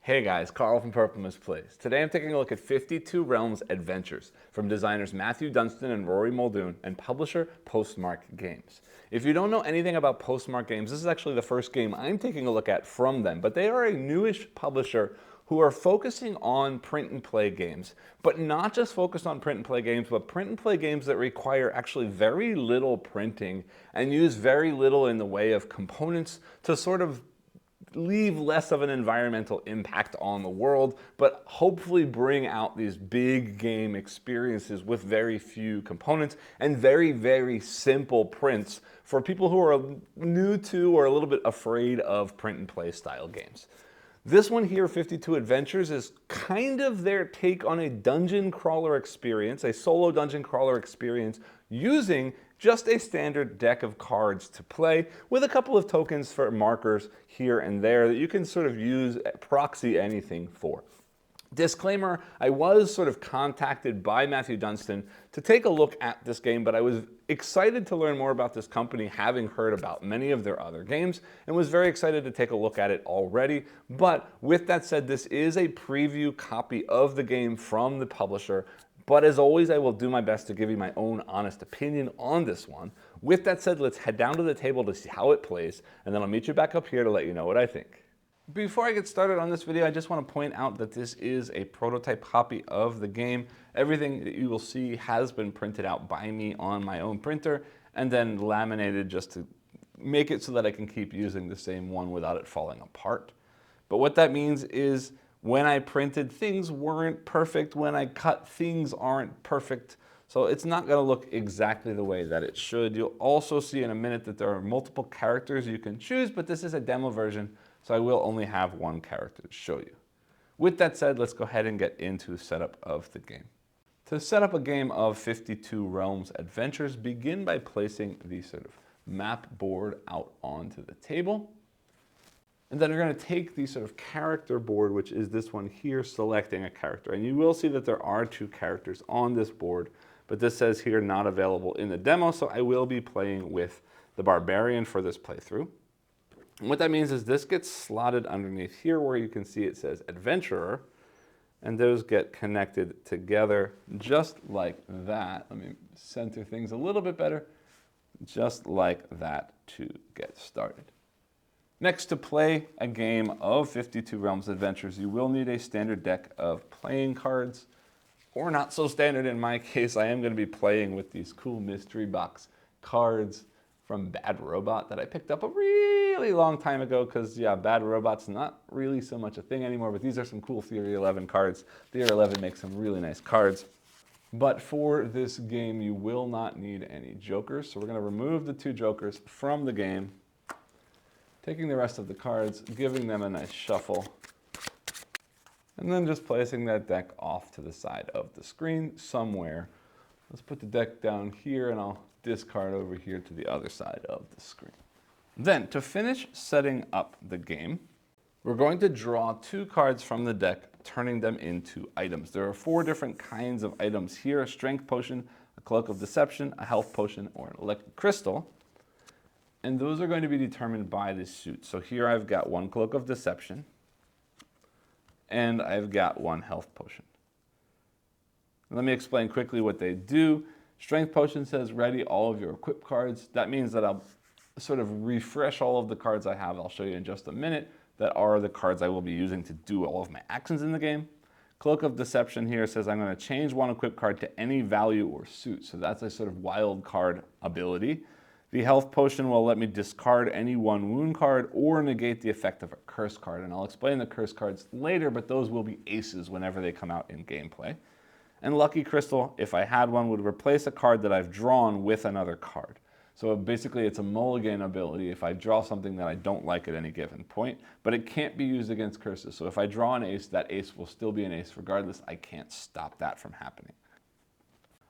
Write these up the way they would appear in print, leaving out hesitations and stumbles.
Hey guys, Carl from Purple Misplays. Today I'm taking a look at 52 Realms Adventures from designers Matthew Dunstan and Rory Muldoon and publisher Postmark Games. If you don't know anything about Postmark Games, this is actually the first game I'm taking a look at from them, but they are a newish publisher who are focusing on print and play games, but not just focused on print and play games, but print and play games that require actually very little printing and use very little in the way of components to sort of leave less of an environmental impact on the world, but hopefully bring out these big game experiences with very few components and very, very simple prints for people who are new to or a little bit afraid of print and play style games. This one here, 52 Adventures, is kind of their take on a dungeon crawler experience, a solo dungeon crawler experience using just a standard deck of cards to play with a couple of tokens for markers here and there that you can sort of use proxy anything for. Disclaimer, I was sort of contacted by Matthew Dunstan to take a look at this game, but I was excited to learn more about this company, having heard about many of their other games, and was very excited to take a look at it already. But with that said, this is a preview copy of the game from the publisher. But as always, I will do my best to give you my own honest opinion on this one. With that said, let's head down to the table to see how it plays, and then I'll meet you back up here to let you know what I think. Before I get started on this video, I just want to point out that this is a prototype copy of the game. Everything that you will see has been printed out by me on my own printer and then laminated just to make it so that I can keep using the same one without it falling apart. But what that means is when I printed, things weren't perfect. When I cut, things aren't perfect. So it's not going to look exactly the way that it should. You'll also see in a minute that there are multiple characters you can choose, but this is a demo version, so I will only have one character to show you. With that said, let's go ahead and get into setup of the game. To set up a game of 52 Realms Adventures, begin by placing the sort of map board out onto the table. And then you're going to take the sort of character board, which is this one here, selecting a character. And you will see that there are two characters on this board, but this says here not available in the demo, so I will be playing with the Barbarian for this playthrough. And what that means is this gets slotted underneath here where you can see it says Adventurer, and those get connected together just like that. Let me center things a little bit better, just like that to get started. Next, to play a game of 52 Realms Adventures, you will need a standard deck of playing cards, or not so standard in my case. I am going to be playing with these cool mystery box cards from Bad Robot that I picked up a really long time ago because, yeah, Bad Robot's not really so much a thing anymore, but these are some cool Theory 11 cards. Theory 11 makes some really nice cards. But for this game, you will not need any jokers, so we're going to remove the two jokers from the game, taking the rest of the cards, giving them a nice shuffle, and then just placing that deck off to the side of the screen somewhere. Let's put the deck down here, and I'll discard over here to the other side of the screen. Then, to finish setting up the game, we're going to draw two cards from the deck, turning them into items. There are 4 different kinds of items here: a strength potion, a cloak of deception, a health potion, or an electric crystal. And those are going to be determined by this suit. So here I've got 1 cloak of deception, and I've got 1 health potion. Let me explain quickly what they do. Strength potion says ready all of your equip cards. That means that I'll sort of refresh all of the cards I have. I'll show you in just a minute that are the cards I will be using to do all of my actions in the game. Cloak of Deception here says I'm going to change 1 equip card to any value or suit. So that's a sort of wild card ability. The health potion will let me discard any 1 wound card or negate the effect of a curse card. And I'll explain the curse cards later, but those will be aces whenever they come out in gameplay. And Lucky Crystal, if I had one, would replace a card that I've drawn with another card. So basically it's a mulligan ability if I draw something that I don't like at any given point, but it can't be used against curses. So if I draw an ace, that ace will still be an ace regardless. I can't stop that from happening.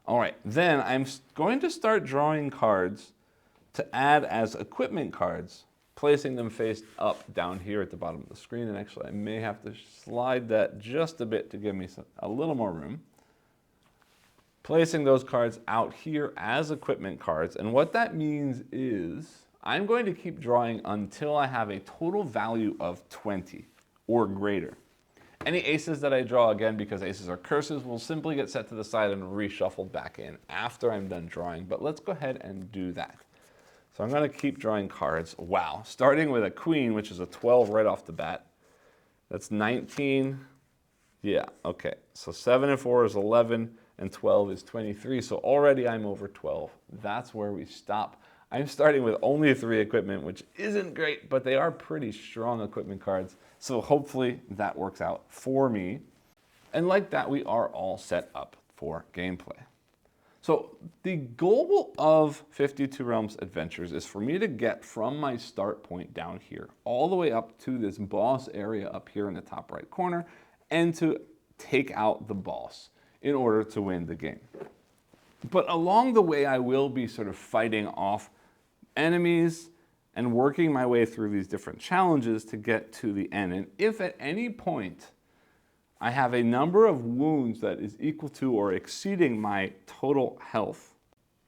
All right, then I'm going to start drawing cards to add as equipment cards, placing them face up down here at the bottom of the screen. And actually I may have to slide that just a bit to give me a little more room. Placing those cards out here as equipment cards. And what that means is I'm going to keep drawing until I have a total value of 20 or greater. Any aces that I draw, again, because aces are curses, will simply get set to the side and reshuffled back in after I'm done drawing. But let's go ahead and do that. So I'm going to keep drawing cards. Wow. Starting with a queen, which is a 12 right off the bat. That's 19. Yeah, okay. So 7 and 4 is 11, and 12 is 23. So already I'm over 12. That's where we stop. I'm starting with only 3 equipment, which isn't great, but they are pretty strong equipment cards. So hopefully that works out for me. And like that, we are all set up for gameplay. So the goal of 52 Realms Adventures is for me to get from my start point down here all the way up to this boss area up here in the top right corner, and to take out the boss in order to win the game. But along the way, I will be sort of fighting off enemies and working my way through these different challenges to get to the end. And if at any point I have a number of wounds that is equal to or exceeding my total health,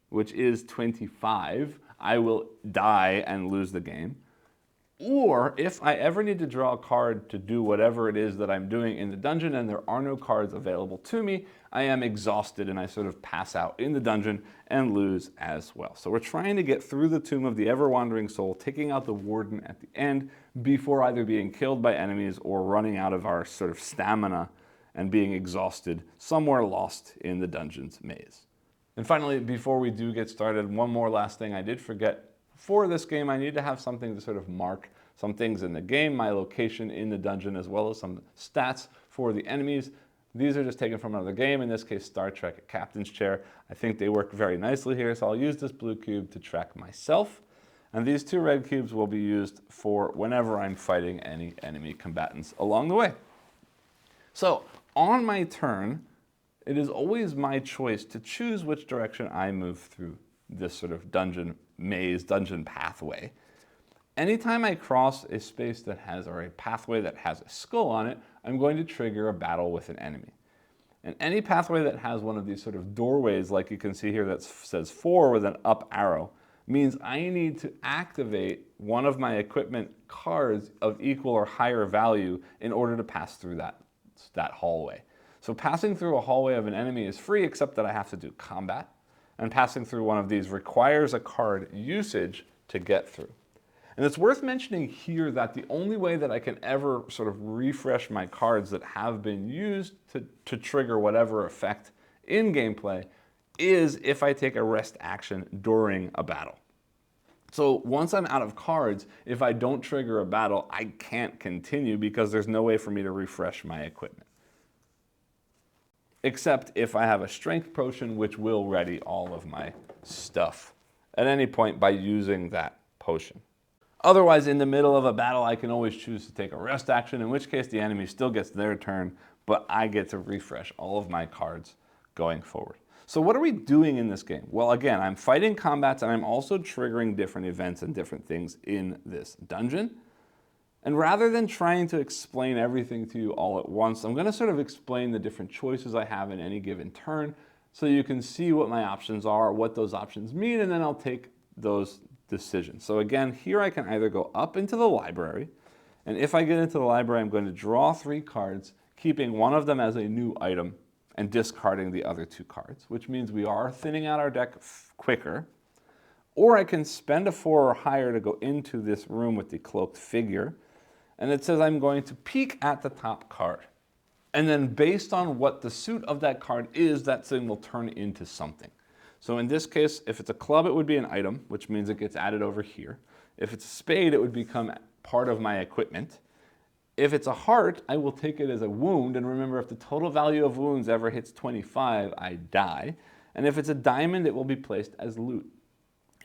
which is 25, I will die and lose the game. Or if I ever need to draw a card to do whatever it is that I'm doing in the dungeon and there are no cards available to me, I am exhausted and I sort of pass out in the dungeon and lose as well. So we're trying to get through the Tomb of the Ever-Wandering Soul, taking out the Warden at the end before either being killed by enemies or running out of our sort of stamina and being exhausted somewhere lost in the dungeon's maze. And finally, before we do get started, one more last thing I did forget. For this game, I need to have something to sort of mark some things in the game, my location in the dungeon, as well as some stats for the enemies. These are just taken from another game, in this case Star Trek Captain's Chair. I think they work very nicely here, so I'll use this blue cube to track myself. And these 2 red cubes will be used for whenever I'm fighting any enemy combatants along the way. So on my turn, it is always my choice to choose which direction I move through this sort of dungeon maze, dungeon pathway. Anytime I cross a space that has, or a pathway that has a skull on it, I'm going to trigger a battle with an enemy. And any pathway that has one of these sort of doorways, like you can see here that says 4 with an up arrow, means I need to activate one of my equipment cards of equal or higher value in order to pass through that hallway. So passing through a hallway of an enemy is free, except that I have to do combat. And passing through one of these requires a card usage to get through. And it's worth mentioning here that the only way that I can ever sort of refresh my cards that have been used to trigger whatever effect in gameplay is if I take a rest action during a battle. So once I'm out of cards, if I don't trigger a battle, I can't continue because there's no way for me to refresh my equipment. Except if I have a strength potion, which will ready all of my stuff at any point by using that potion. Otherwise, in the middle of a battle, I can always choose to take a rest action, in which case the enemy still gets their turn, but I get to refresh all of my cards going forward. So what are we doing in this game? Well, again, I'm fighting combats and I'm also triggering different events and different things in this dungeon. And rather than trying to explain everything to you all at once, I'm going to sort of explain the different choices I have in any given turn so you can see what my options are, what those options mean, and then I'll take those decisions. So again, here I can either go up into the library, and if I get into the library, I'm going to draw 3 cards, keeping one of them as a new item and discarding the other 2 cards, which means we are thinning out our deck quicker. Or I can spend a 4 or higher to go into this room with the cloaked figure, and it says I'm going to peek at the top card. And then based on what the suit of that card is, that thing will turn into something. So in this case, if it's a club, it would be an item, which means it gets added over here. If it's a spade, it would become part of my equipment. If it's a heart, I will take it as a wound. And remember, if the total value of wounds ever hits 25, I die. And if it's a diamond, it will be placed as loot.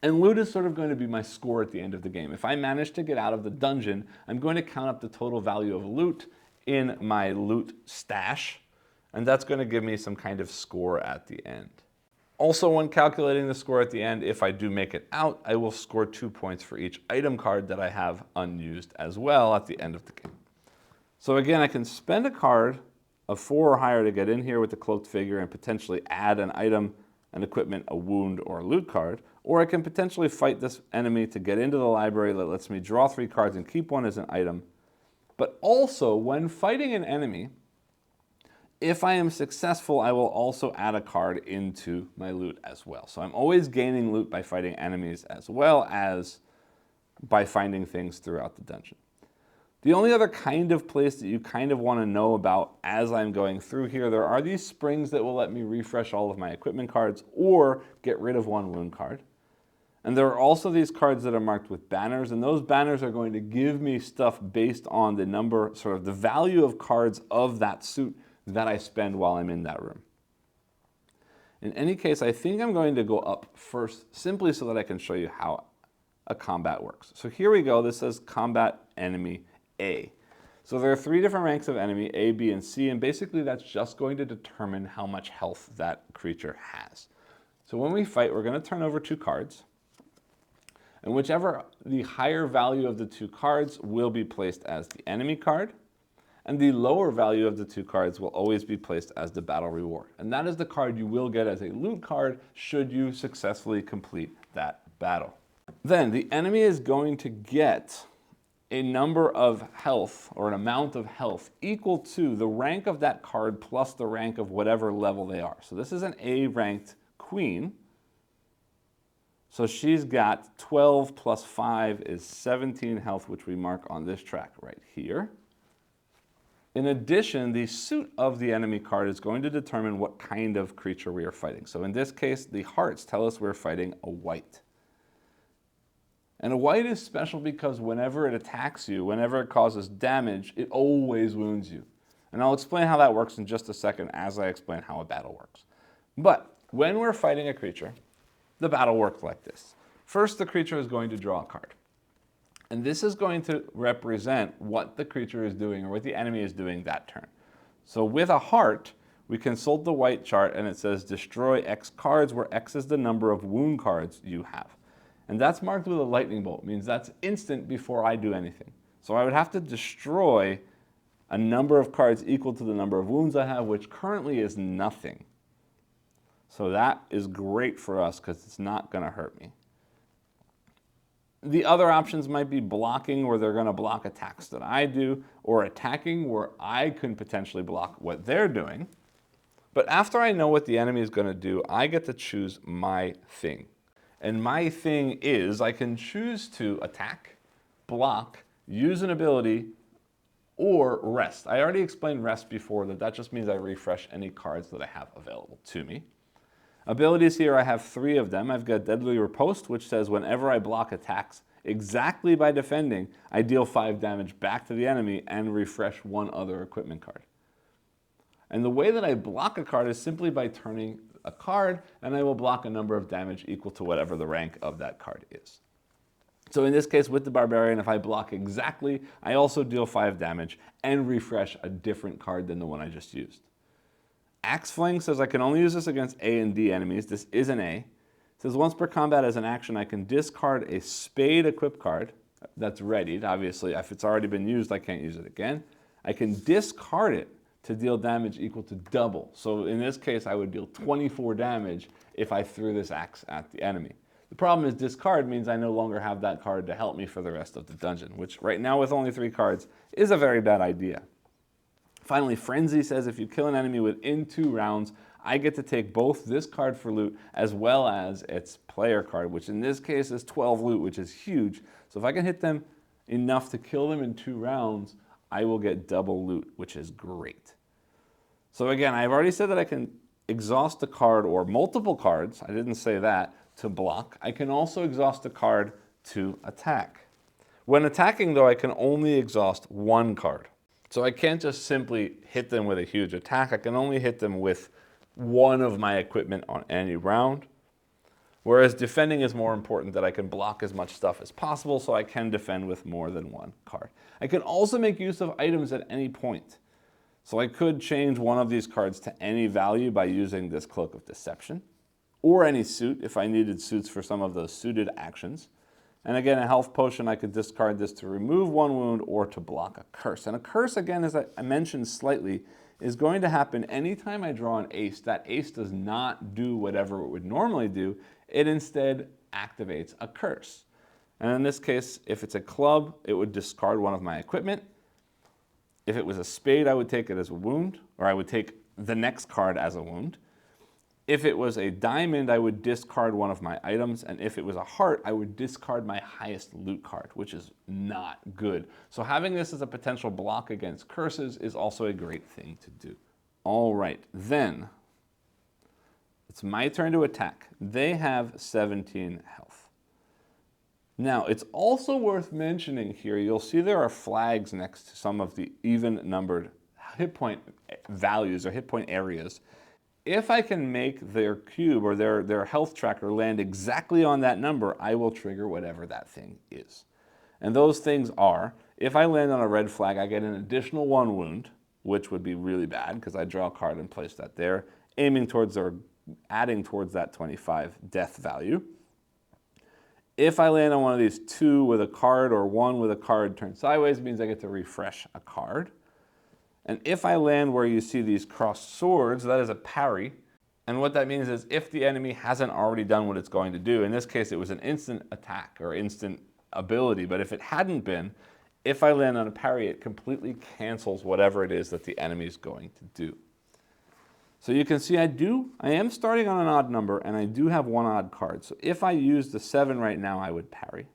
And loot is sort of going to be my score at the end of the game. If I manage to get out of the dungeon, I'm going to count up the total value of loot in my loot stash, and that's going to give me some kind of score at the end. Also, when calculating the score at the end, if I do make it out, I will score 2 points for each item card that I have unused as well at the end of the game. So again, I can spend a card of 4 or higher to get in here with the cloaked figure and potentially add an item, an equipment, a wound, or a loot card. Or I can potentially fight this enemy to get into the library that lets me draw 3 cards and keep one as an item. But also, when fighting an enemy, If I am successful, I will also add a card into my loot as well. So I'm always gaining loot by fighting enemies as well as by finding things throughout the dungeon. The only other kind of place that you kind of want to know about as I'm going through here, there are these springs that will let me refresh all of my equipment cards or get rid of one wound card. And there are also these cards that are marked with banners, and those banners are going to give me stuff based on the number, sort of the value of cards of that suit that I spend while I'm in that room. In any case, I think I'm going to go up first simply so that I can show you how a combat works. So here we go. This says combat enemy A. So there are 3 different ranks of enemy, A, B, and C, and basically that's just going to determine how much health that creature has. So when we fight, we're going to turn over 2 cards, and whichever the higher value of the 2 cards will be placed as the enemy card, and the lower value of the 2 cards will always be placed as the battle reward. And that is the card you will get as a loot card should you successfully complete that battle. Then the enemy is going to get a number of health or an amount of health equal to the rank of that card plus the rank of whatever level they are. So this is an A ranked queen. So she's got 12 plus 5 is 17 health, which we mark on this track right here. In addition, the suit of the enemy card is going to determine what kind of creature we are fighting. So in this case, the hearts tell us we're fighting a white. And a white is special because whenever it attacks you, whenever it causes damage, it always wounds you. And I'll explain how that works in just a second as I explain how a battle works. But when we're fighting a creature, the battle works like this. First, the creature is going to draw a card. And this is going to represent what the creature is doing or what the enemy is doing that turn. So with a heart, we consult the white chart and it says destroy X cards, where X is the number of wound cards you have. And that's marked with a lightning bolt. It means that's instant before I do anything. So I would have to destroy a number of cards equal to the number of wounds I have, which currently is nothing. So that is great for us because it's not going to hurt me. The other options might be blocking, where they're going to block attacks that I do, or attacking, where I can potentially block what they're doing. But after I know what the enemy is going to do, I get to choose my thing. And my thing is I can choose to attack, block, use an ability, or rest. I already explained rest before, that just means I refresh any cards that I have available to me. Abilities here, I have 3 of them. I've got Deadly Riposte, which says whenever I block attacks exactly by defending, I deal 5 damage back to the enemy and refresh 1 other equipment card. And the way that I block a card is simply by turning a card, and I will block a number of damage equal to whatever the rank of that card is. So in this case, with the Barbarian, if I block exactly, I also deal 5 damage and refresh a different card than the one I just used. Axe Fling says I can only use this against A and D enemies. This is an A. It says once per combat as an action, I can discard a Spade equip card that's readied. Obviously, if it's already been used, I can't use it again. I can discard it to deal damage equal to double. So in this case, I would deal 24 damage if I threw this axe at the enemy. The problem is discard means I no longer have that card to help me for the rest of the dungeon, which right now with only 3 cards is a very bad idea. Finally, Frenzy says if you kill an enemy within 2 rounds, I get to take both this card for loot as well as its player card, which in this case is 12 loot, which is huge. So if I can hit them enough to kill them in 2 rounds, I will get double loot, which is great. So again, I've already said that I can exhaust a card or multiple cards, I didn't say that, to block. I can also exhaust a card to attack. When attacking though, I can only exhaust 1 card. So I can't just simply hit them with a huge attack. I can only hit them with 1 of my equipment on any round. Whereas defending is more important, that I can block as much stuff as possible, so I can defend with more than 1 card. I can also make use of items at any point. So I could change one of these cards to any value by using this Cloak of Deception, or any suit if I needed suits for some of those suited actions. And again, a health potion, I could discard this to remove 1 wound or to block a curse. And a curse, again, as I mentioned slightly, is going to happen anytime I draw an ace. That ace does not do whatever it would normally do. It instead activates a curse. And in this case, if it's a club, it would discard 1 of my equipment. If it was a spade, I would take it as a wound, or I would take the next card as a wound. If it was a diamond, I would discard one of my items, and if it was a heart, I would discard my highest loot card, which is not good. So having this as a potential block against curses is also a great thing to do. All right, then it's my turn to attack. They have 17 health. Now, it's also worth mentioning here, you'll see there are flags next to some of the even-numbered hit point values or hit point areas. If I can make their cube or their health tracker land exactly on that number, I will trigger whatever that thing is. And those things are, if I land on a red flag, I get an additional 1 wound, which would be really bad because I draw a card and place that there, aiming towards or adding towards that 25 death value. If I land on one of these 2 with a card or 1 with a card turned sideways, it means I get to refresh a card. And if I land where you see these crossed swords, that is a parry. And what that means is if the enemy hasn't already done what it's going to do, in this case it was an instant attack or instant ability, but if it hadn't been, if I land on a parry, it completely cancels whatever it is that the enemy is going to do. So you can see I am starting on an odd number and I do have 1 odd card. So if I use the 7 right now, I would parry.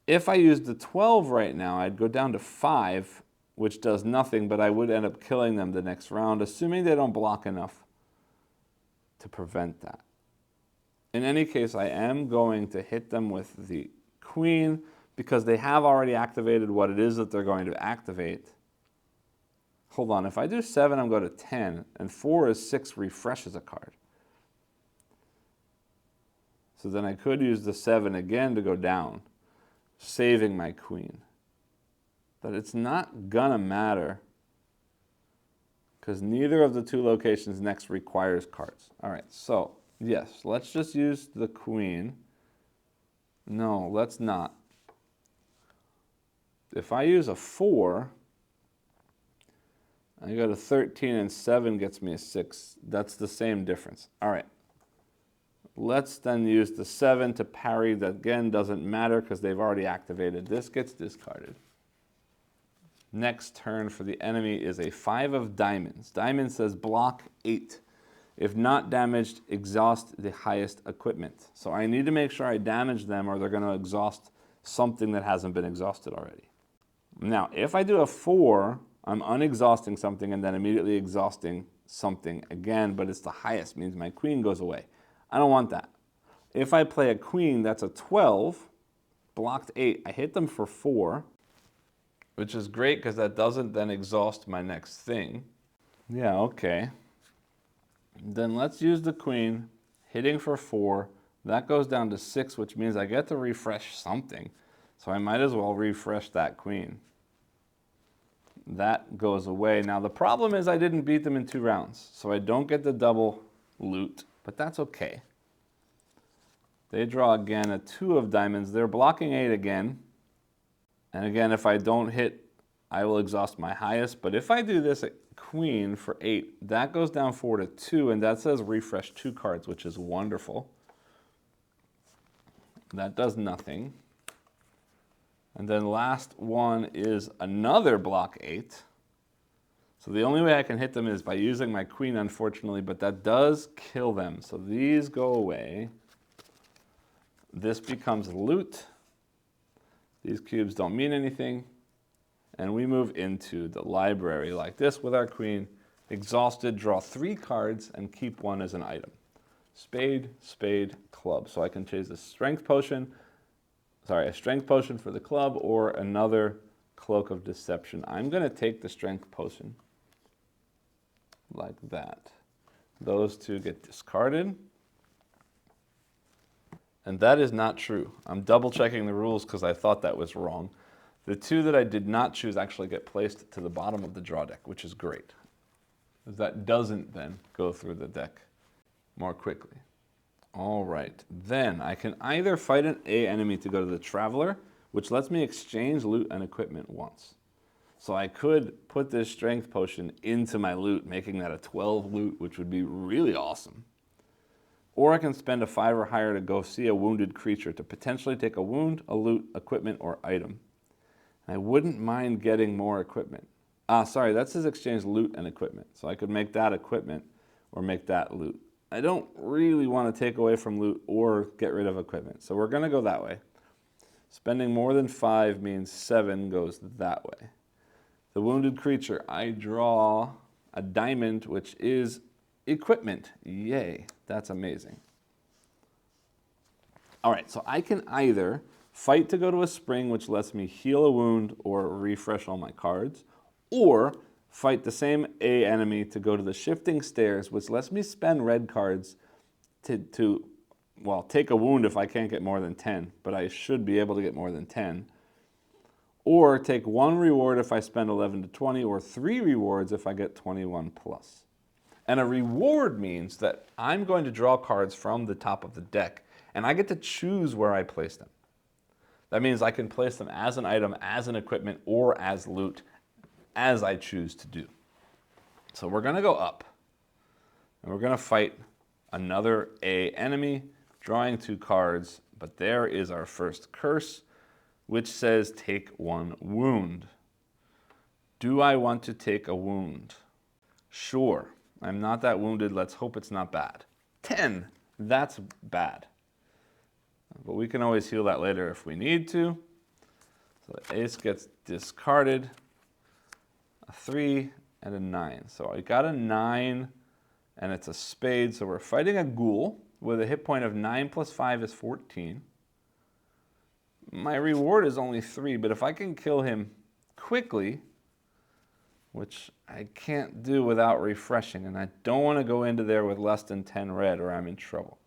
If I used the 12 right now, I'd go down to 5, which does nothing, but I would end up killing them the next round, assuming they don't block enough to prevent that. In any case, I am going to hit them with the queen because they have already activated what it is that they're going to activate. Hold on, if I do 7, I'm going to 10, and 4 is 6 refreshes a card. So then I could use the 7 again to go down, saving my queen. But it's not gonna matter because neither of the 2 locations next requires cards. All right, so yes, let's just use the queen. No, let's not. If I use a 4, I go to 13 and 7 gets me a 6. That's the same difference. All right. Let's then use the 7 to parry. That again doesn't matter because they've already activated. This gets discarded. Next turn for the enemy is a 5 of diamonds. Diamond says block 8. If not damaged, exhaust the highest equipment. So I need to make sure I damage them or they're going to exhaust something that hasn't been exhausted already. Now, if I do a 4, I'm unexhausting something and then immediately exhausting something again, but it's the highest, means my queen goes away. I don't want that. If I play a queen, that's a 12, blocked 8. I hit them for 4, which is great because that doesn't then exhaust my next thing. Yeah, okay. Then let's use the queen, hitting for 4. That goes down to 6, which means I get to refresh something. So I might as well refresh that queen. That goes away. Now the problem is I didn't beat them in 2 rounds, so I don't get the double loot. But that's okay. They draw again a 2 of diamonds. They're blocking 8 again. And again, if I don't hit, I will exhaust my highest. But if I do this at queen for 8, that goes down 4 to 2, and that says refresh 2 cards, which is wonderful. That does nothing. And then last one is another block 8. So the only way I can hit them is by using my queen, unfortunately, but that does kill them. So these go away. This becomes loot. These cubes don't mean anything. And we move into the library like this with our queen. Exhausted, draw 3 cards and keep 1 as an item. Spade, spade, club. So I can choose a strength potion for the club or another cloak of deception. I'm going to take the strength potion. Like that. Those 2 get discarded. And that is not true. I'm double checking the rules because I thought that was wrong. The 2 that I did not choose actually get placed to the bottom of the draw deck, which is great. That doesn't then go through the deck more quickly. All right, then I can either fight an enemy to go to the Traveler, which lets me exchange loot and equipment once. So I could put this strength potion into my loot, making that a 12 loot, which would be really awesome. Or I can spend a 5 or higher to go see a wounded creature to potentially take a wound, a loot, equipment, or item. I wouldn't mind getting more equipment. Sorry, that says exchange loot and equipment. So I could make that equipment or make that loot. I don't really want to take away from loot or get rid of equipment. So we're going to go that way. Spending more than 5 means 7 goes that way. The wounded creature, I draw a diamond, which is equipment. Yay, that's amazing. All right, so I can either fight to go to a spring, which lets me heal a wound or refresh all my cards, or fight the same A enemy to go to the shifting stairs, which lets me spend red cards to take a wound if I can't get more than 10, but I should be able to get more than 10. Or take 1 reward if I spend 11 to 20, or 3 rewards if I get 21 plus. And a reward means that I'm going to draw cards from the top of the deck, and I get to choose where I place them. That means I can place them as an item, as an equipment, or as loot, as I choose to do. So we're going to go up, and we're going to fight another A enemy, drawing 2 cards, but there is our first curse, which says take 1 wound. Do I want to take a wound? Sure, I'm not that wounded. Let's hope it's not bad. 10, that's bad. But we can always heal that later if we need to. So the ace gets discarded. A 3 and a 9. So I got a 9 and it's a spade. So we're fighting a ghoul with a hit point of 9 plus 5 is 14. My reward is only 3, but if I can kill him quickly, which I can't do without refreshing, and I don't want to go into there with less than 10 red or I'm in trouble.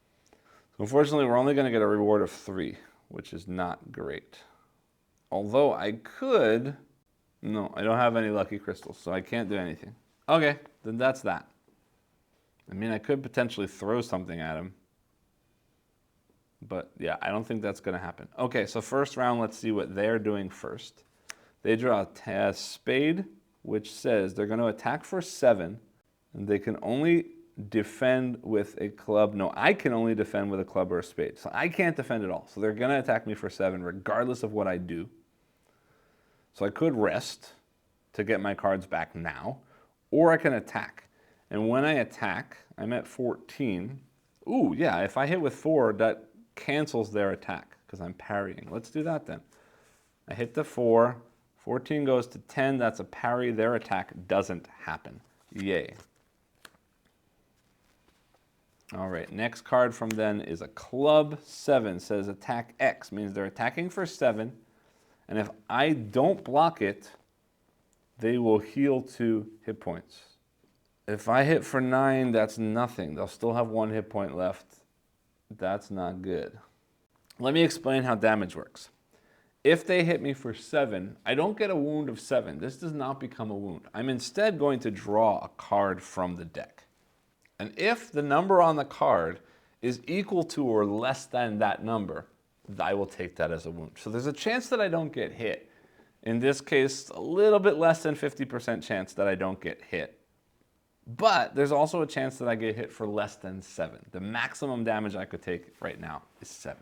So unfortunately, we're only going to get a reward of 3, which is not great. Although I could, no, I don't have any lucky crystals, so I can't do anything. Okay, then that's that. I mean, I could potentially throw something at him. But yeah, I don't think that's going to happen. Okay, so first round, let's see what they're doing first. They draw a spade, which says they're going to attack for 7, and they can only defend with a club. No, I can only defend with a club or a spade. So I can't defend at all. So they're going to attack me for 7, regardless of what I do. So I could rest to get my cards back now, or I can attack. And when I attack, I'm at 14. Ooh, yeah, if I hit with 4, that cancels their attack because I'm parrying. Let's do that then. I hit the 4, 14 goes to 10, that's a parry, their attack doesn't happen. Yay. All right, next card from them is a club. 7 says attack X, means they're attacking for 7, and if I don't block it, they will heal 2 hit points. If I hit for 9, that's nothing. They'll still have 1 hit point left. That's not good. Let me explain how damage works. If they hit me for 7, I don't get a wound of 7. This does not become a wound. I'm instead going to draw a card from the deck. And if the number on the card is equal to or less than that number, I will take that as a wound. So there's a chance that I don't get hit. In this case, a little bit less than 50% chance that I don't get hit. But there's also a chance that I get hit for less than 7. The maximum damage I could take right now is 7.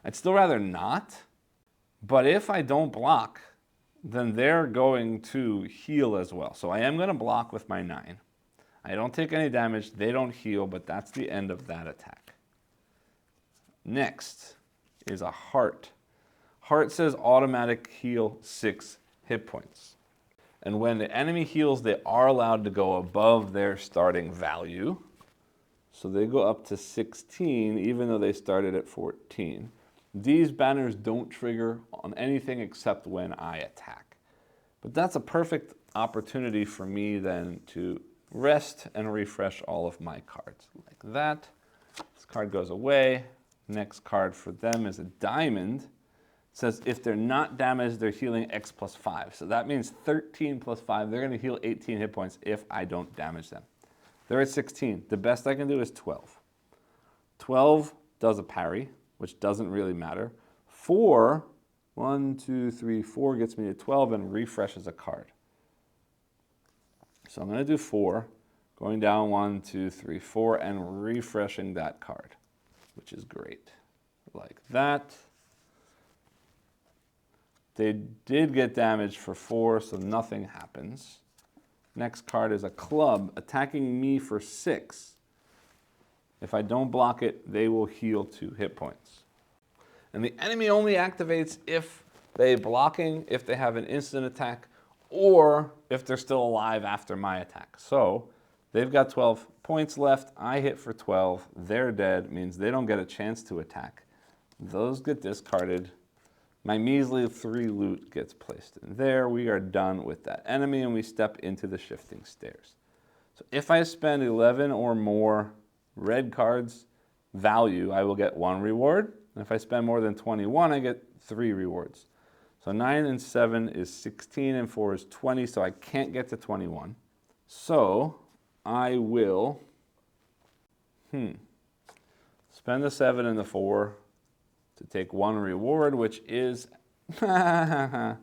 I'd still rather not, but if I don't block, then they're going to heal as well. So I am going to block with my 9. I don't take any damage, they don't heal, but that's the end of that attack. Next is a heart. Heart says automatic heal 6 hit points. And when the enemy heals, they are allowed to go above their starting value. So they go up to 16, even though they started at 14. These banners don't trigger on anything except when I attack. But that's a perfect opportunity for me then to rest and refresh all of my cards. Like that. This card goes away. Next card for them is a diamond. It says if they're not damaged, they're healing X plus 5. So that means 13 plus 5. They're going to heal 18 hit points if I don't damage them. They're at 16. The best I can do is 12. 12 does a parry, which doesn't really matter. 4, 1, 2, 3, 4 gets me to 12 and refreshes a card. So I'm going to do 4, going down 1, 2, 3, 4, and refreshing that card, which is great. Like that. They did get damaged for 4, so nothing happens. Next card is a club attacking me for 6. If I don't block it, they will heal 2 hit points. And the enemy only activates if they're blocking, if they have an instant attack, or if they're still alive after my attack. So they've got 12 points left. I hit for 12. They're dead. Means they don't get a chance to attack. Those get discarded. My measly 3 loot gets placed in there. We are done with that enemy, and we step into the shifting stairs. So if I spend 11 or more red cards value, I will get 1 reward. And if I spend more than 21, I get 3 rewards. So 9 and 7 is 16, and 4 is 20, so I can't get to 21. So I will spend the 7 and the 4 to take 1 reward, which is the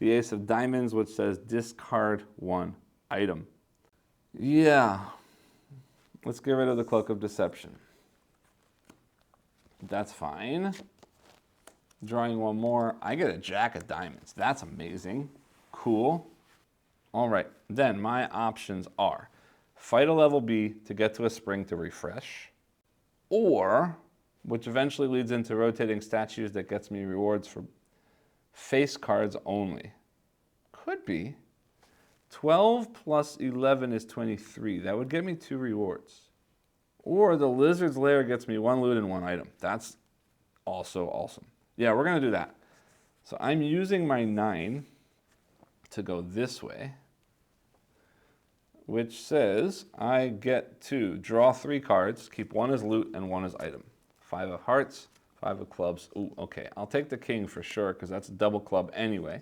Ace of Diamonds, which says discard 1 item. Yeah, let's get rid of the Cloak of Deception. That's fine. Drawing 1 more. I get a Jack of Diamonds. That's amazing. Cool. All right, then my options are fight a level B to get to a spring to refresh, or, which eventually leads into rotating statues that gets me rewards for face cards only. Could be. 12 plus 11 is 23. That would get me 2 rewards. Or the Lizard's Lair gets me 1 loot and 1 item. That's also awesome. Yeah, we're going to do that. So I'm using my 9 to go this way, which says I get to draw 3 cards, keep 1 as loot and 1 as item. 5 of hearts, 5 of clubs. Ooh, okay, I'll take the king for sure because that's a double club anyway.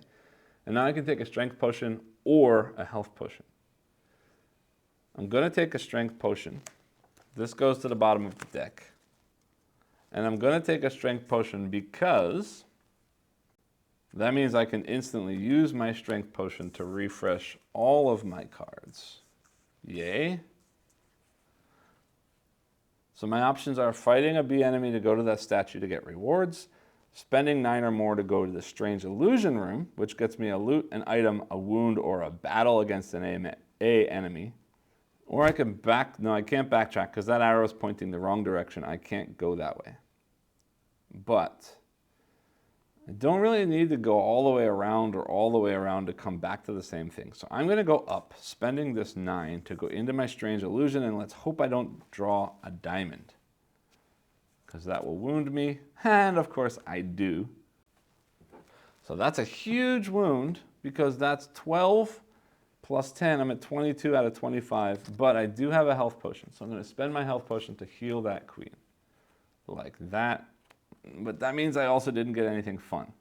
And now I can take a strength potion or a health potion. I'm going to take a strength potion. This goes to the bottom of the deck. And I'm going to take a strength potion because that means I can instantly use my strength potion to refresh all of my cards. Yay. So my options are fighting a B enemy to go to that statue to get rewards, spending 9 or more to go to the Strange Illusion Room, which gets me a loot, an item, a wound, or a battle against an A enemy. Or I can I can't backtrack because that arrow is pointing the wrong direction. I can't go that way. But I don't really need to go all the way around or all the way around to come back to the same thing. So I'm going to go up, spending this 9 to go into my Strange Illusion, and let's hope I don't draw a diamond, because that will wound me, and of course I do. So that's a huge wound, because that's 12 plus 10. I'm at 22 out of 25, but I do have a health potion. So I'm going to spend my health potion to heal that queen, like that. But that means I also didn't get anything fun.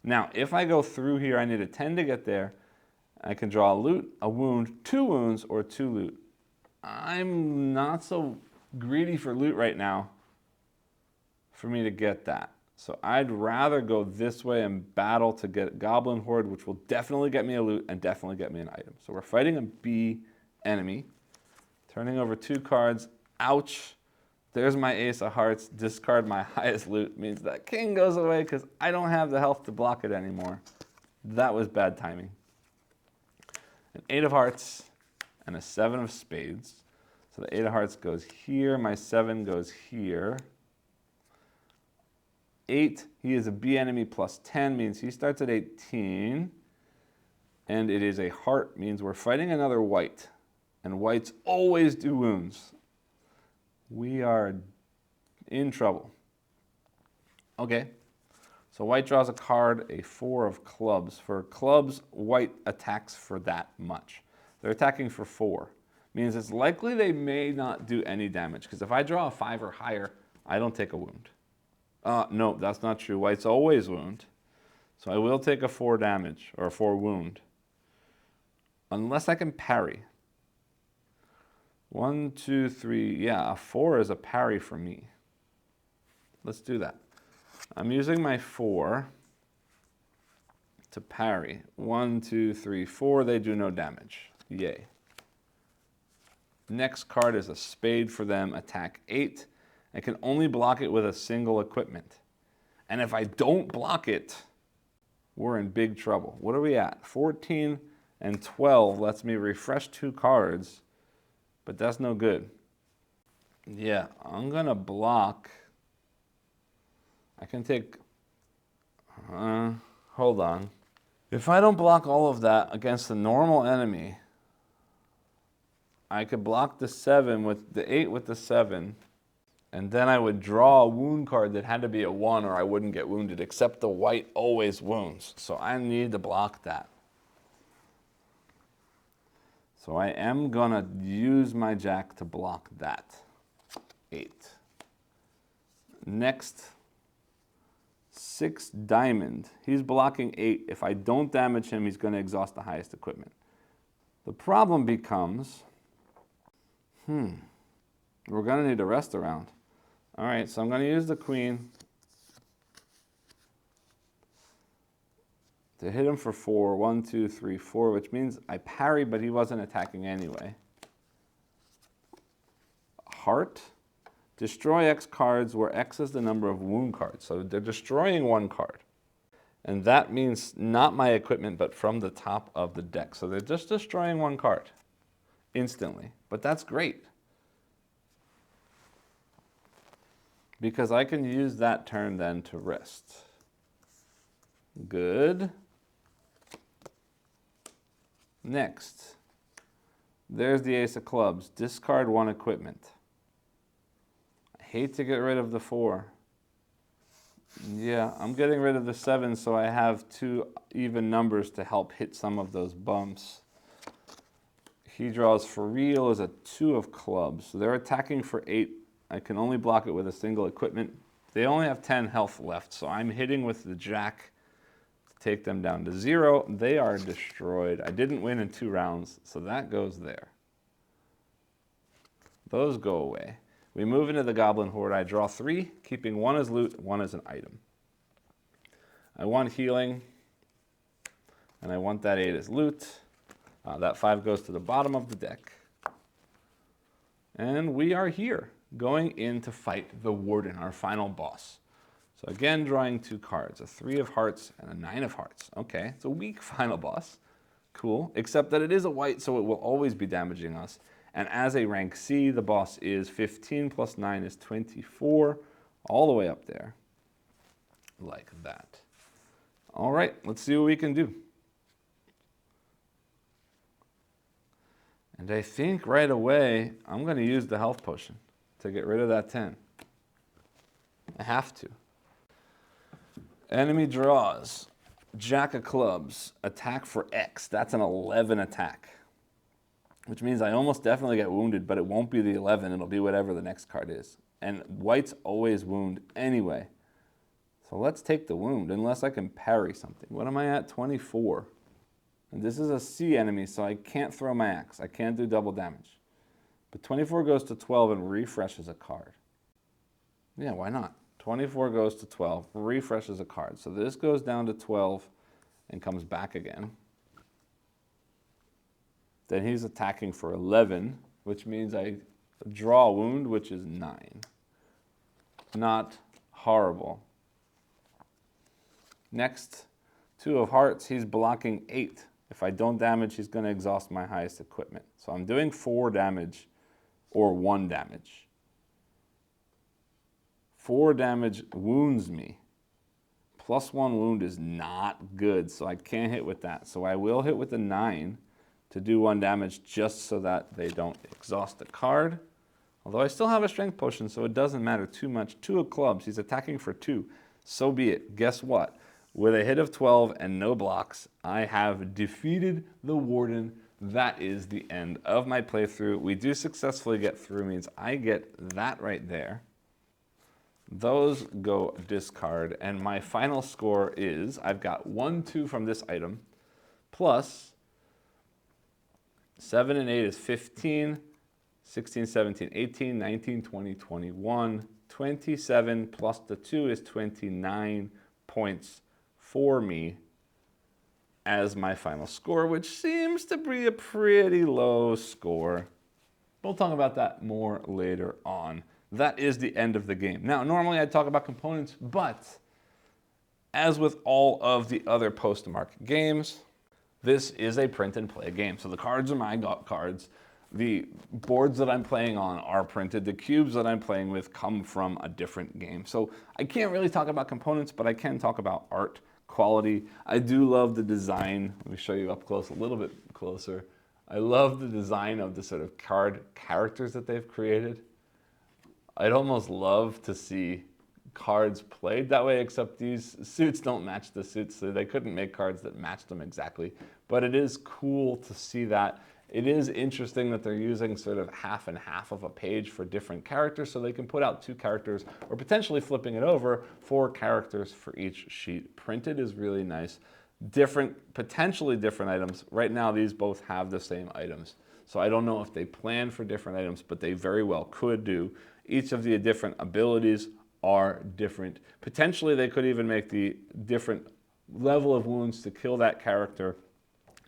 Now, if I go through here, I need a 10 to get there. I can draw a loot, a wound, 2 wounds, or 2 loot. I'm not so greedy for loot right now for me to get that. So I'd rather go this way and battle to get Goblin Horde, which will definitely get me a loot and definitely get me an item. So we're fighting a B enemy. Turning over 2 cards. Ouch. There's my Ace of Hearts. Discard my highest loot. Means that king goes away because I don't have the health to block it anymore. That was bad timing. An 8 of Hearts and a 7 of Spades. So the 8 of Hearts goes here. My 7 goes here. 8, he is a B enemy plus 10, means he starts at 18. And it is a heart, means we're fighting another white. And whites always do wounds. We are in trouble. Okay, so white draws a card, a 4 of clubs. For clubs, white attacks for that much. They're attacking for 4. Means it's likely they may not do any damage, because if I draw a 5 or higher, I don't take a wound. No, that's not true. Whites always wound. So I will take a 4 damage, or a 4 wound. Unless I can parry. 1, 2, 3, yeah, a 4 is a parry for me. Let's do that. I'm using my 4 to parry. 1, 2, 3, 4, they do no damage. Yay. Next card is a spade for them, attack 8. I can only block it with a single equipment. And if I don't block it, we're in big trouble. What are we at? 14 And 12 lets me refresh 2 cards, but that's no good. Yeah, I'm gonna block. I can take, hold on. If I don't block all of that against a normal enemy, I could block the 7 with the 8 with the 7, and then I would draw a wound card that had to be a 1 or I wouldn't get wounded, except the white always wounds. So I need to block that. So I am gonna use my jack to block that. 8. Next, 6 diamond. He's blocking 8. If I don't damage him, he's gonna exhaust the highest equipment. The problem becomes, we're gonna need a rest around. All right, so I'm gonna use the queen to hit him for 4. 1, 2, 3, 4, which means I parry, but he wasn't attacking anyway. Heart. Destroy X cards where X is the number of wound cards. So they're destroying 1 card. And that means not my equipment, but from the top of the deck. So they're just destroying 1 card instantly. But that's great, because I can use that turn then to rest. Good. Next, there's the ace of clubs. Discard 1 equipment. I hate to get rid of the 4. Yeah, I'm getting rid of the 7 so I have 2 even numbers to help hit some of those bumps. He draws for real is a 2 of clubs. So they're attacking for 8. I can only block it with a single equipment. They only have 10 health left, so I'm hitting with the jack to take them down to 0. They are destroyed. I didn't win in 2 rounds, so that goes there. Those go away. We move into the Goblin Horde. I draw 3, keeping 1 as loot, 1 as an item. I want healing, and I want that 8 as loot. That 5 goes to the bottom of the deck. And we are here, going in to fight the Warden, our final boss. So again, drawing 2 cards, a 3 of hearts and a 9 of hearts. Okay, it's a weak final boss. Cool, except that it is a white, so it will always be damaging us. And as a rank C, the boss is 15 plus 9 is 24, all the way up there, like that. All right, let's see what we can do. And I think right away, I'm going to use the health potion to get rid of that 10. I have to. Enemy draws. Jack of clubs. Attack for X. That's an 11 attack, which means I almost definitely get wounded, but it won't be the 11. It'll be whatever the next card is. And whites always wound anyway. So let's take the wound, unless I can parry something. What am I at? 24. And this is a C enemy, so I can't throw my axe. I can't do double damage. But 24 goes to 12 and refreshes a card. Yeah, why not? 24 goes to 12, refreshes a card. So this goes down to 12 and comes back again. Then he's attacking for 11, which means I draw a wound, which is 9. Not horrible. Next, 2 of hearts, he's blocking 8. If I don't damage, he's going to exhaust my highest equipment. So I'm doing 4 damage or 1 damage. 4 damage wounds me. Plus 1 wound is not good, so I can't hit with that. So I will hit with a 9 to do 1 damage just so that they don't exhaust the card. Although I still have a strength potion, so it doesn't matter too much. 2 of clubs, he's attacking for 2. So be it. Guess what? With a hit of 12 and no blocks, I have defeated the Warden. That is the end of my playthrough. We do successfully get through, means I get that right there. Those go discard, and my final score is, I've got 1, 2 from this item, plus 7 and 8 is 15, 16, 17, 18, 19, 20, 21, 27 plus the 2 is 29 points for me as my final score, which seems to be a pretty low score. We'll talk about that more later on. That is the end of the game. Now, normally I'd talk about components, but as with all of the other Postmark games, This is a print and play game. So the cards are my cards. The boards that I'm playing on are printed. The cubes that I'm playing with come from a different game. So I can't really talk about components, but I can talk about art, quality. I do love the design. Let me show you up close, a little bit closer. I love the design of the sort of card characters that they've created. I'd almost love to see cards played that way, except these suits don't match the suits, so they couldn't make cards that match them exactly. But it is cool to see that. It is interesting that they're using sort of half and half of a page for different characters, so they can put out 2 characters, or potentially flipping it over, 4 characters for each sheet. Printed is really nice. Potentially different items. Right now, these both have the same items. So I don't know if they plan for different items, but they very well could do. Each of the different abilities are different. Potentially, they could even make the different level of wounds to kill that character.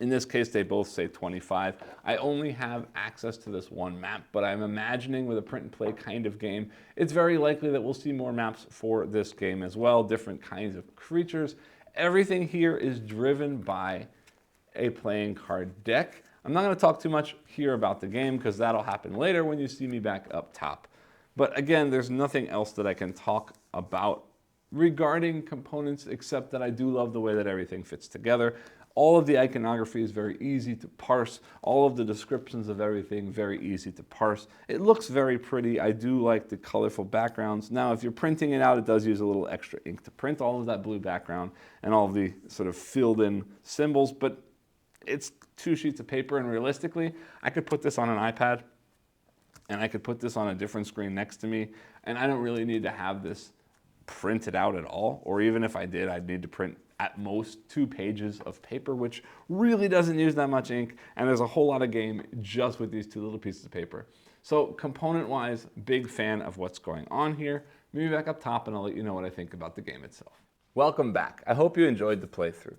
In this case, they both say 25. I only have access to this one map, but I'm imagining with a print and play kind of game, it's very likely that we'll see more maps for this game as well, different kinds of creatures. Everything here is driven by a playing card deck. I'm not going to talk too much here about the game because that'll happen later when you see me back up top. But again, there's nothing else that I can talk about regarding components except that I do love the way that everything fits together. All of the iconography is very easy to parse. All of the descriptions of everything, very easy to parse. It looks very pretty. I do like the colorful backgrounds. Now, if you're printing it out, it does use a little extra ink to print all of that blue background and all of the sort of filled in symbols, but it's 2 sheets of paper, and realistically, I could put this on an iPad and I could put this on a different screen next to me, and I don't really need to have this printed out at all, or even if I did, I'd need to print at most 2 pages of paper, which really doesn't use that much ink, and there's a whole lot of game just with these 2 little pieces of paper. So component-wise, big fan of what's going on here. Maybe back up top and I'll let you know what I think about the game itself. Welcome back. I hope you enjoyed the playthrough.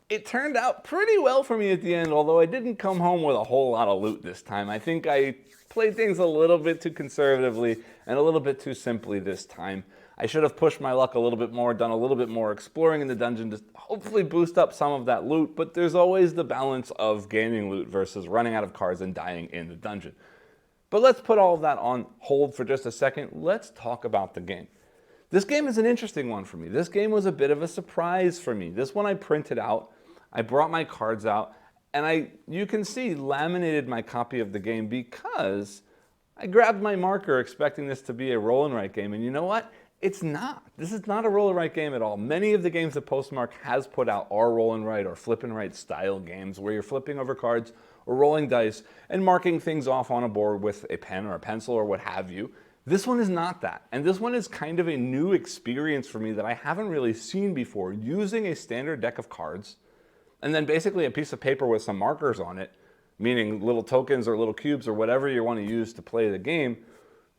It turned out pretty well for me at the end, although I didn't come home with a whole lot of loot this time. I think I played things a little bit too conservatively and a little bit too simply this time. I should have pushed my luck a little bit more, done a little bit more exploring in the dungeon to hopefully boost up some of that loot, but there's always the balance of gaining loot versus running out of cards and dying in the dungeon. But let's put all of that on hold for just a second. Let's talk about the game. This game is an interesting one for me. This game was a bit of a surprise for me. This one I printed out, I brought my cards out, and you can see, laminated my copy of the game because I grabbed my marker expecting this to be a roll and write game, and you know what? It's not. This is not a roll and write game at all. Many of the games that Postmark has put out are roll and write or flip and write style games where you're flipping over cards or rolling dice and marking things off on a board with a pen or a pencil or what have you. This one is not that. And this one is kind of a new experience for me that I haven't really seen before, using a standard deck of cards and then basically a piece of paper with some markers on it, meaning little tokens or little cubes or whatever you want to use to play the game,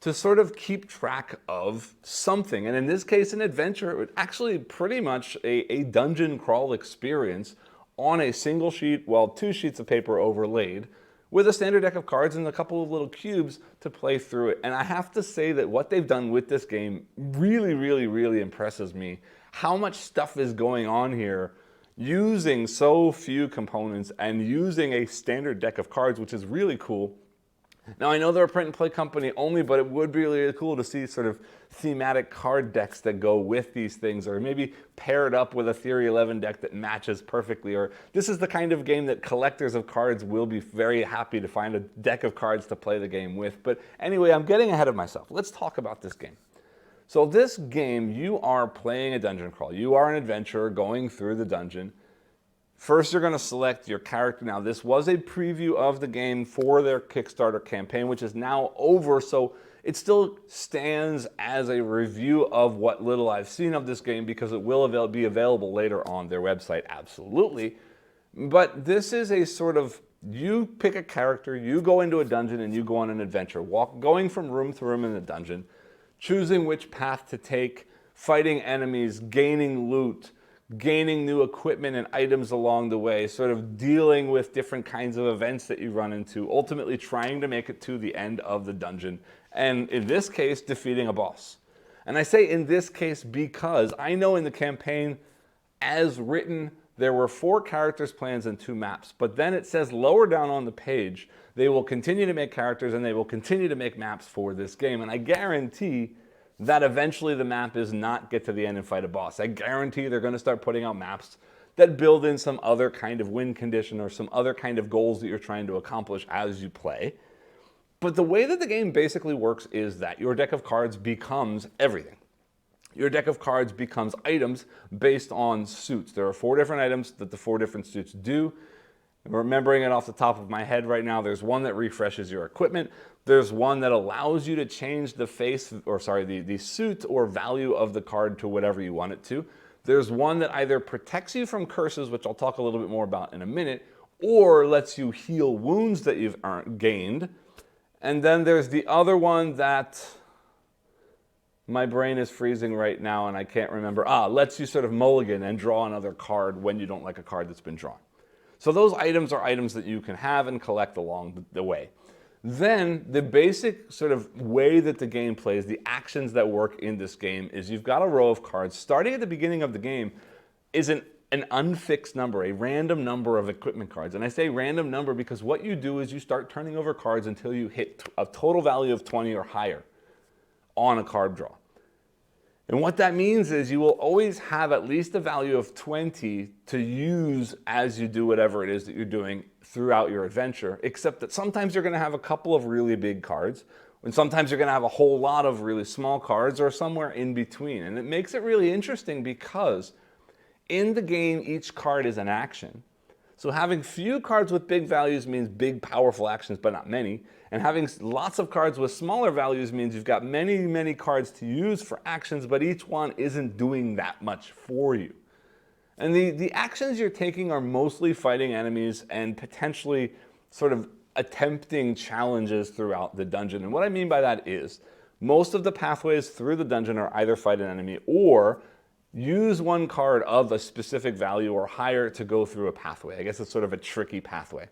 to sort of keep track of something. And in this case, an adventure, actually pretty much a dungeon crawl experience on a single sheet, well, 2 sheets of paper overlaid, with a standard deck of cards and a couple of little cubes to play through it. And I have to say that what they've done with this game really, really, really impresses me. How much stuff is going on here using so few components and using a standard deck of cards, which is really cool. Now, I know they're a print and play company only, but it would be really cool to see sort of thematic card decks that go with these things, or maybe paired up with a Theory 11 deck that matches perfectly. Or this is the kind of game that collectors of cards will be very happy to find a deck of cards to play the game with. But anyway, I'm getting ahead of myself. Let's talk about this game. So this game, you are playing a dungeon crawl. You are an adventurer going through the dungeon. First, you're going to select your character. Now, this was a preview of the game for their Kickstarter campaign, which is now over, so it still stands as a review of what little I've seen of this game because it will be available later on their website, absolutely. But this is a sort of, you pick a character, you go into a dungeon, and you go on an adventure, going from room to room in the dungeon, choosing which path to take, fighting enemies, gaining loot, gaining new equipment and items along the way, sort of dealing with different kinds of events that you run into, ultimately trying to make it to the end of the dungeon, and in this case, defeating a boss. And I say in this case because I know in the campaign, as written, there were 4 characters, plans, and 2 maps. But then it says lower down on the page, they will continue to make characters and they will continue to make maps for this game. And I guarantee that eventually the map is not get to the end and fight a boss. I guarantee they're going to start putting out maps that build in some other kind of win condition or some other kind of goals that you're trying to accomplish as you play. But the way that the game basically works is that your deck of cards becomes everything. Your deck of cards becomes items based on suits. There are 4 different items that the 4 different suits do. Remembering it off the top of my head right now, there's one that refreshes your equipment. There's one that allows you to change the face, or sorry, the suit or value of the card to whatever you want it to. There's one that either protects you from curses, which I'll talk a little bit more about in a minute, or lets you heal wounds that you've gained. And then there's the other one that my brain is freezing right now and I can't remember. Lets you sort of mulligan and draw another card when you don't like a card that's been drawn. So those items are items that you can have and collect along the way. Then the basic sort of way that the game plays, the actions that work in this game is you've got a row of cards. Starting at the beginning of the game is an unfixed number, a random number of equipment cards. And I say random number because what you do is you start turning over cards until you hit a total value of 20 or higher on a card draw. And what that means is you will always have at least a value of 20 to use as you do whatever it is that you're doing throughout your adventure, except that sometimes you're going to have a couple of really big cards, and sometimes you're going to have a whole lot of really small cards or somewhere in between. And it makes it really interesting because in the game, each card is an action. So having few cards with big values means big, powerful actions, but not many. And having lots of cards with smaller values means you've got many, many cards to use for actions, but each one isn't doing that much for you. And the actions you're taking are mostly fighting enemies and potentially sort of attempting challenges throughout the dungeon. And what I mean by that is most of the pathways through the dungeon are either fight an enemy or use one card of a specific value or higher to go through a pathway. I guess it's sort of a tricky pathway.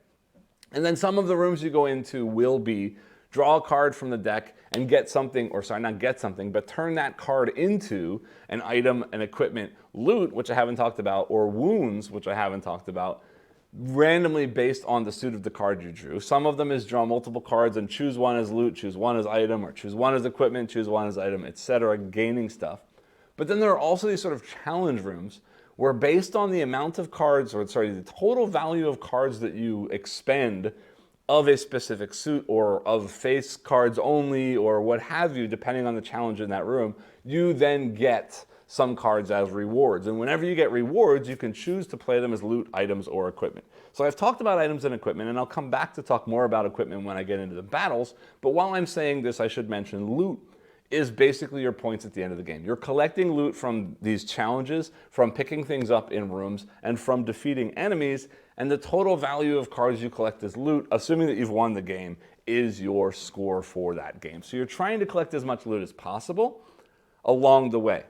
And then some of the rooms you go into will be draw a card from the deck and get something, or sorry, not get something, but turn that card into an item, an equipment, loot, which I haven't talked about, or wounds, which I haven't talked about, randomly based on the suit of the card you drew. Some of them is draw multiple cards and choose one as loot, choose one as item, or choose one as equipment, choose one as item, etc., gaining stuff. But then there are also these sort of challenge rooms where based on the amount of cards, or sorry, the total value of cards that you expend of a specific suit or of face cards only or what have you, depending on the challenge in that room, you then get some cards as rewards. And whenever you get rewards, you can choose to play them as loot, items, or equipment. So I've talked about items and equipment, and I'll come back to talk more about equipment when I get into the battles. But while I'm saying this, I should mention loot is basically your points at the end of the game. You're collecting loot from these challenges, from picking things up in rooms, and from defeating enemies, and the total value of cards you collect as loot, assuming that you've won the game, is your score for that game. So you're trying to collect as much loot as possible along the way.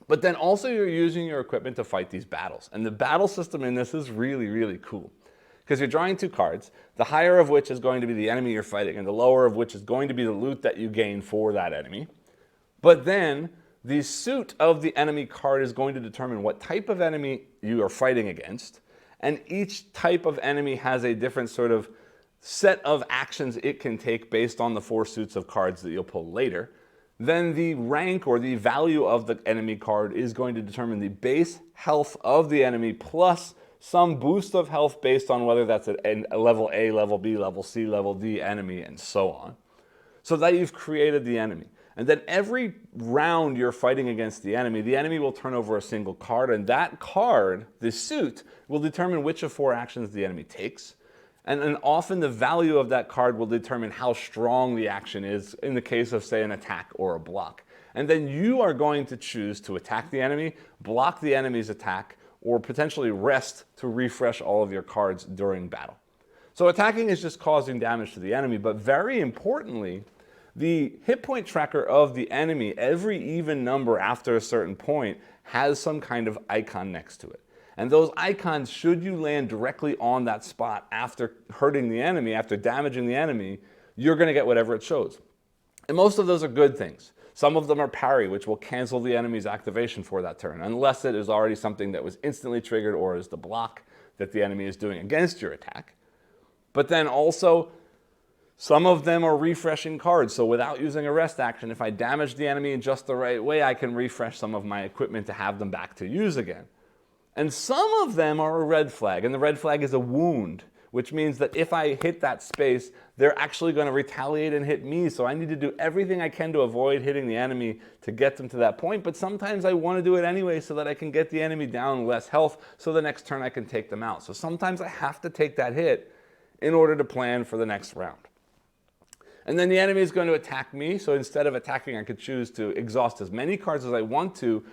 But then also you're using your equipment to fight these battles. And the battle system in this is really, really cool. Because you're drawing 2 cards, the higher of which is going to be the enemy you're fighting, and the lower of which is going to be the loot that you gain for that enemy. But then the suit of the enemy card is going to determine what type of enemy you are fighting against. And each type of enemy has a different sort of set of actions it can take based on the 4 suits of cards that you'll pull later. Then the rank or the value of the enemy card is going to determine the base health of the enemy plus some boost of health based on whether that's a level A, level B, level C, level D enemy, and so on. So that you've created the enemy. And then every round you're fighting against the enemy will turn over a single card, and that card, the suit, will determine which of 4 actions the enemy takes. And then often the value of that card will determine how strong the action is in the case of, say, an attack or a block. And then you are going to choose to attack the enemy, block the enemy's attack, or potentially rest to refresh all of your cards during battle. So attacking is just causing damage to the enemy, but very importantly, the hit point tracker of the enemy, every even number after a certain point, has some kind of icon next to it. And those icons, should you land directly on that spot after hurting the enemy, after damaging the enemy, you're going to get whatever it shows. And most of those are good things. Some of them are parry, which will cancel the enemy's activation for that turn, unless it is already something that was instantly triggered or is the block that the enemy is doing against your attack. But then also, some of them are refreshing cards. So without using a rest action, if I damage the enemy in just the right way, I can refresh some of my equipment to have them back to use again. And some of them are a red flag, and the red flag is a wound, which means that if I hit that space, they're actually going to retaliate and hit me. So I need to do everything I can to avoid hitting the enemy to get them to that point. But sometimes I want to do it anyway so that I can get the enemy down less health so the next turn I can take them out. So sometimes I have to take that hit in order to plan for the next round. And then the enemy is going to attack me, so instead of attacking, I could choose to exhaust as many cards as I want to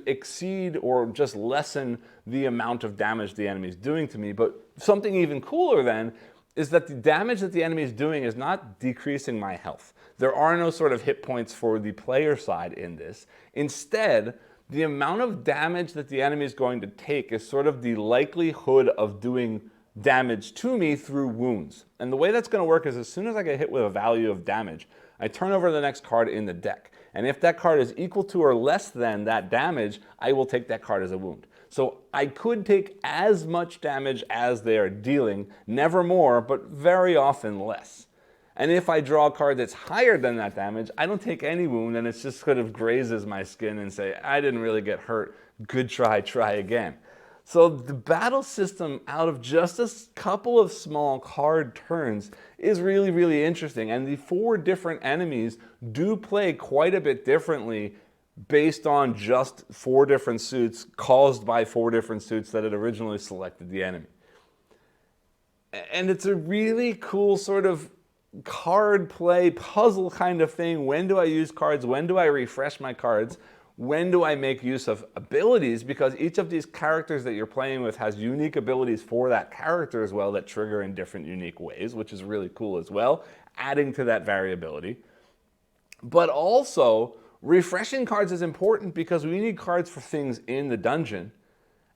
exceed or just lessen the amount of damage the enemy is doing to me. But something even cooler then is that the damage that the enemy is doing is not decreasing my health. There are no sort of hit points for the player side in this. Instead, the amount of damage that the enemy is going to take is sort of the likelihood of doing damage to me through wounds. And the way that's going to work is as soon as I get hit with a value of damage, I turn over the next card in the deck. And if that card is equal to or less than that damage, I will take that card as a wound. So I could take as much damage as they are dealing, never more, but very often less. And if I draw a card that's higher than that damage, I don't take any wound, and it just sort of grazes my skin and say, I didn't really get hurt. Good try, try again. So the battle system out of just a couple of small card turns is really, really interesting. And the 4 different enemies do play quite a bit differently based on just 4 different suits caused by 4 different suits that had originally selected the enemy. And it's a really cool sort of card play puzzle kind of thing. When do I use cards? When do I refresh my cards? When do I make use of abilities? Because each of these characters that you're playing with has unique abilities for that character as well that trigger in different unique ways, which is really cool as well, adding to that variability. But also, refreshing cards is important because we need cards for things in the dungeon,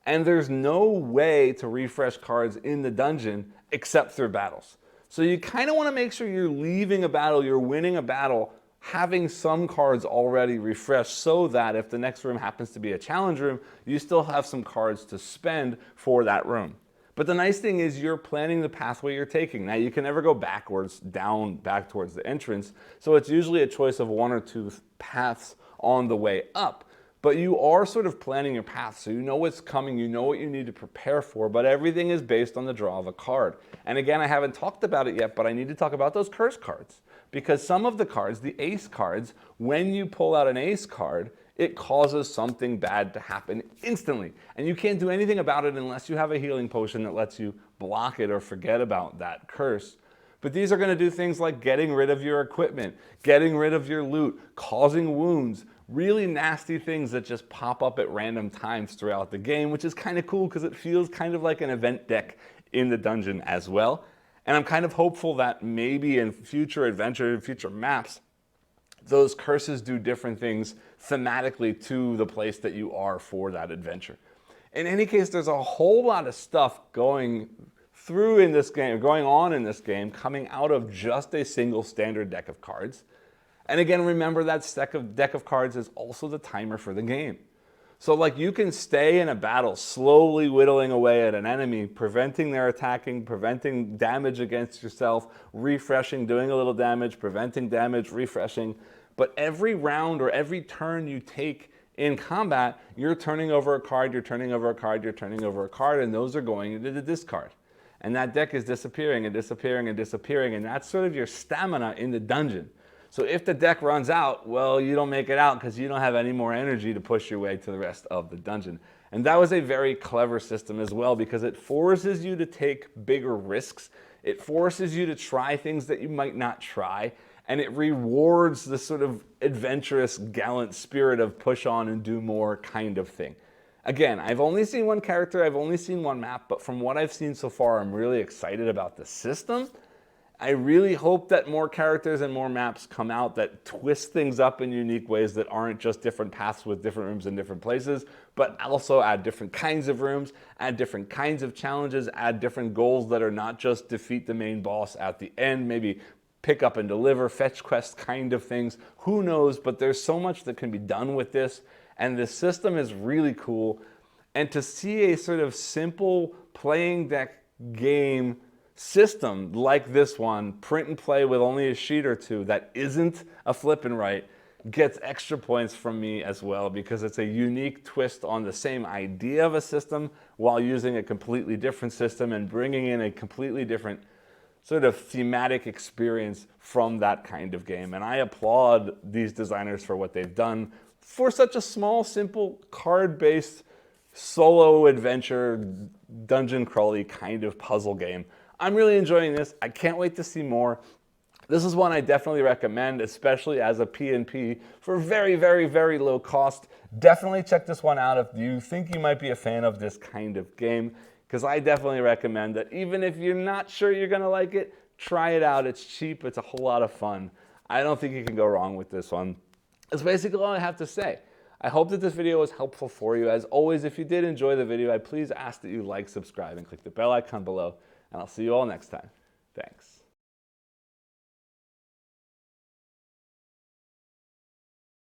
and there's no way to refresh cards in the dungeon except through battles. So you kind of want to make sure you're leaving a battle, you're winning a battle, having some cards already refreshed so that if the next room happens to be a challenge room, you still have some cards to spend for that room. But the nice thing is you're planning the pathway you're taking. Now you can never go backwards, back towards the entrance, so it's usually a choice of 1 or 2 paths on the way up. But you are sort of planning your path, so you know what's coming, you know what you need to prepare for, but everything is based on the draw of a card. And again, I haven't talked about it yet, but I need to talk about those curse cards. Because some of the cards, the ace cards, when you pull out an ace card, it causes something bad to happen instantly. And you can't do anything about it unless you have a healing potion that lets you block it or forget about that curse. But these are going to do things like getting rid of your equipment, getting rid of your loot, causing wounds, really nasty things that just pop up at random times throughout the game, which is kind of cool because it feels kind of like an event deck in the dungeon as well. And I'm kind of hopeful that maybe in future adventure, future maps, those curses do different things thematically to the place that you are for that adventure. In any case, there's a whole lot of stuff going on in this game, coming out of just a single standard deck of cards. And again, remember that deck of cards is also the timer for the game. So like you can stay in a battle slowly whittling away at an enemy, preventing their attacking, preventing damage against yourself, refreshing, doing a little damage, preventing damage, refreshing. But every round or every turn you take in combat, you're turning over a card, you're turning over a card, you're turning over a card, and those are going into the discard. And that deck is disappearing and disappearing and disappearing, and that's sort of your stamina in the dungeon. So if the deck runs out, well, you don't make it out because you don't have any more energy to push your way to the rest of the dungeon. And that was a very clever system as well because it forces you to take bigger risks. It forces you to try things that you might not try. And it rewards the sort of adventurous, gallant spirit of push on and do more kind of thing. Again, I've only seen one character, I've only seen one map, but from what I've seen so far, I'm really excited about the system. I really hope that more characters and more maps come out that twist things up in unique ways that aren't just different paths with different rooms in different places, but also add different kinds of rooms, add different kinds of challenges, add different goals that are not just defeat the main boss at the end, maybe pick up and deliver, fetch quest kind of things. Who knows, but there's so much that can be done with this, and this system is really cool. And to see a sort of simple playing deck game system like this one, print and play with only a sheet or two, that isn't a flip and write, gets extra points from me as well, because it's a unique twist on the same idea of a system while using a completely different system and bringing in a completely different sort of thematic experience from that kind of game. And I applaud these designers for what they've done for such a small, simple, card-based, solo adventure, dungeon crawly kind of puzzle game. I'm really enjoying this. I can't wait to see more. This is one I definitely recommend, especially as a P&P for very, very, very low cost. Definitely check this one out if you think you might be a fan of this kind of game, because I definitely recommend that. Even if you're not sure you're going to like it, try it out. It's cheap. It's a whole lot of fun. I don't think you can go wrong with this one. That's basically all I have to say. I hope that this video was helpful for you. As always, if you did enjoy the video, I please ask that you like, subscribe, and click the bell icon below. And I'll see you all next time. Thanks.